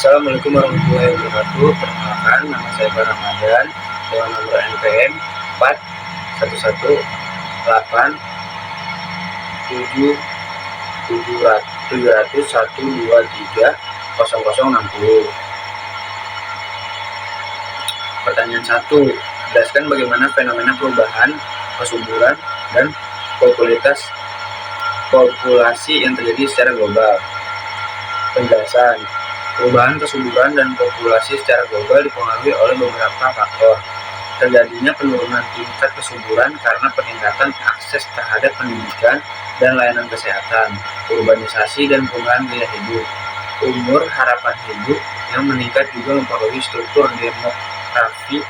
Assalamualaikum warahmatullahi wabarakatuh. Perkenalkan, nama saya Pak Ramadan dengan nomor NPM 411870001230060. Pertanyaan 1. Jelaskan bagaimana fenomena perubahan kesuburan dan populasi yang terjadi secara global. Penjelasan. Perubahan kesuburan dan populasi secara global dipengaruhi oleh beberapa faktor. Terjadinya penurunan tingkat kesuburan karena peningkatan akses terhadap pendidikan dan layanan kesehatan, urbanisasi dan perubahan gaya hidup. Umur harapan hidup yang meningkat juga mempengaruhi struktur demografi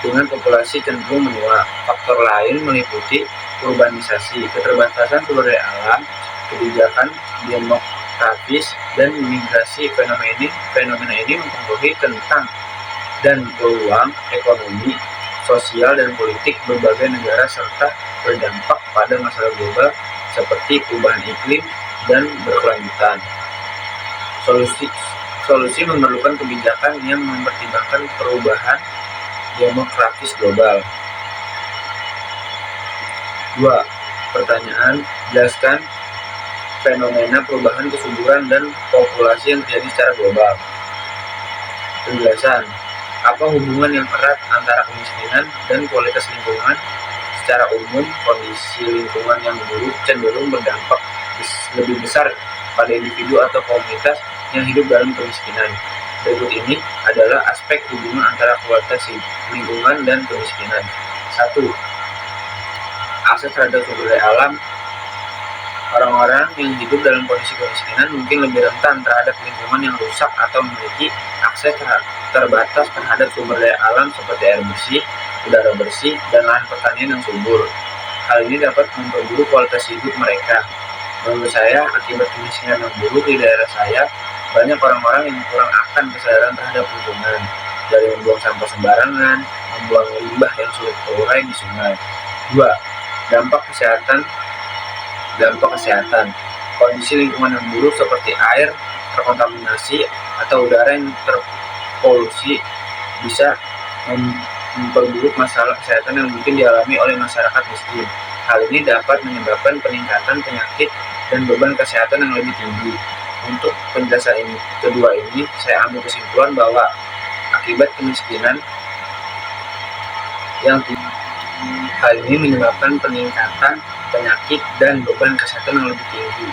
dengan populasi cenderung menua. Faktor lain meliputi urbanisasi, keterbatasan sumber daya alam, kebijakan demografis, dan migrasi. Fenomena ini mempengaruhi tentang dan peluang ekonomi, sosial, dan politik berbagai negara serta berdampak pada masalah global seperti perubahan iklim dan berkelanjutan. Solusi memerlukan kebijakan yang mempertimbangkan perubahan demografis global. 2. Pertanyaan, jelaskan fenomena perubahan kesuburan dan populasi yang terjadi secara global. Penjelasan. Apa hubungan yang erat antara kemiskinan dan kualitas lingkungan? Secara umum, kondisi lingkungan yang buruk cenderung berdampak lebih besar pada individu atau komunitas yang hidup dalam kemiskinan. Berikut ini adalah aspek hubungan antara kualitas lingkungan dan kemiskinan. 1. Akses terhadap sumber daya alam. Orang-orang yang hidup dalam kondisi kemiskinan mungkin lebih rentan terhadap lingkungan yang rusak atau memiliki akses terbatas terhadap sumber daya alam seperti air bersih, udara bersih, dan lahan pertanian yang subur. Hal ini dapat memperburuk kualitas hidup mereka. Menurut saya, akibat kemiskinan yang buruk di daerah saya, banyak orang-orang yang kurang akan kesadaran terhadap lingkungan, dari membuang sampah sembarangan, membuang limbah yang sulit terurai di sungai. 2. Dampak kesehatan. Kondisi lingkungan yang buruk seperti air terkontaminasi atau udara yang terpolusi bisa memperburuk masalah kesehatan yang mungkin dialami oleh masyarakat miskin. Hal ini dapat menyebabkan peningkatan penyakit dan beban kesehatan yang lebih tinggi. Untuk penjelasan kedua ini, saya ambil kesimpulan bahwa akibat kemiskinan yang tinggi, hal ini menyebabkan peningkatan penyakit dan beban kesehatan yang lebih tinggi.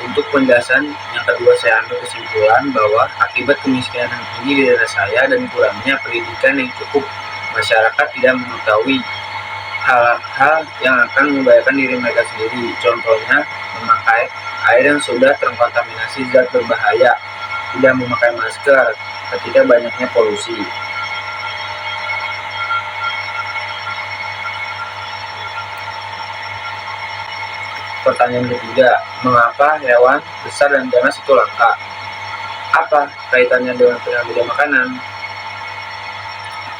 Untuk penjelasan yang kedua, saya ambil kesimpulan bahwa akibat kemiskinan yang tinggi di daerah saya dan kurangnya pendidikan yang cukup, masyarakat tidak mengetahui hal-hal yang akan membahayakan diri mereka sendiri. Contohnya, memakai air yang sudah terkontaminasi zat berbahaya, tidak memakai masker ketika banyaknya polusi. Pertanyaan ketiga, mengapa hewan besar dan ganas itu langka? Apa kaitannya dengan piramida makanan?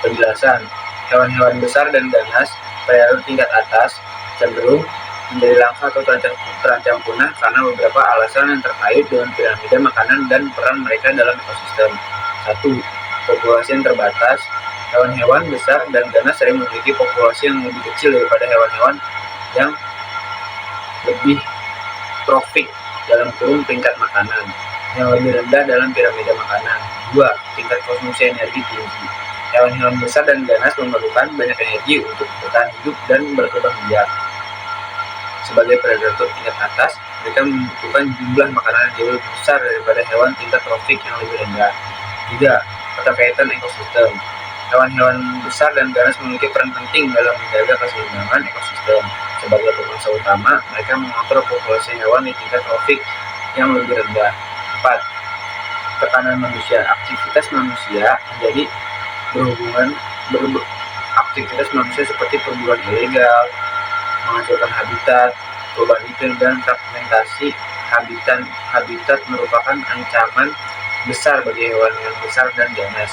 Penjelasan. Hewan-hewan besar dan ganas pada tingkat atas cenderung menjadi langka atau terancam punah karena beberapa alasan yang terkait dengan piramida makanan dan peran mereka dalam ekosistem. 1. Populasi yang terbatas. Hewan-hewan besar dan ganas sering memiliki populasi yang lebih kecil daripada hewan-hewan yang lebih trofik (tingkat makanan) yang lebih rendah dalam piramida makanan. 2. Tingkat konsumsi energi tinggi. Hewan-hewan besar dan ganas memerlukan banyak energi untuk bertahan hidup dan berkembang biak. Sebagai predator tingkat atas, mereka membutuhkan jumlah makanan yang jauh lebih besar daripada hewan tingkat trofik yang lebih rendah. 3. Keterkaitan ekosistem. Hewan-hewan besar dan ganas memiliki peran penting dalam menjaga keseimbangan ekosistem. Sebagai pemangsa utama, mereka mengontrol populasi hewan di tingkat trofik yang lebih rendah. 4. Tekanan manusia. Aktivitas manusia seperti perburuan ilegal, menghancurkan habitat, perubahan iklim, dan fragmentasi habitat merupakan ancaman besar bagi hewan-hewan besar dan ganas.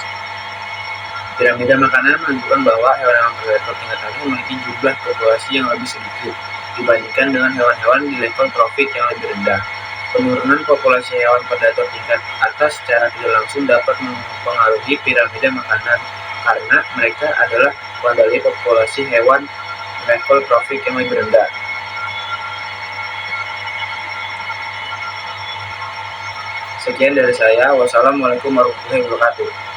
Piramida makanan menunjukkan bahwa hewan-hewan predator tingkat atas memiliki jumlah populasi yang lebih sedikit dibandingkan dengan hewan-hewan di level trofik yang lebih rendah. Penurunan populasi hewan predator tingkat atas secara tidak langsung dapat mempengaruhi piramida makanan karena mereka adalah wadali populasi hewan level trofik yang lebih rendah. Sekian dari saya. Wassalamualaikum warahmatullahi wabarakatuh.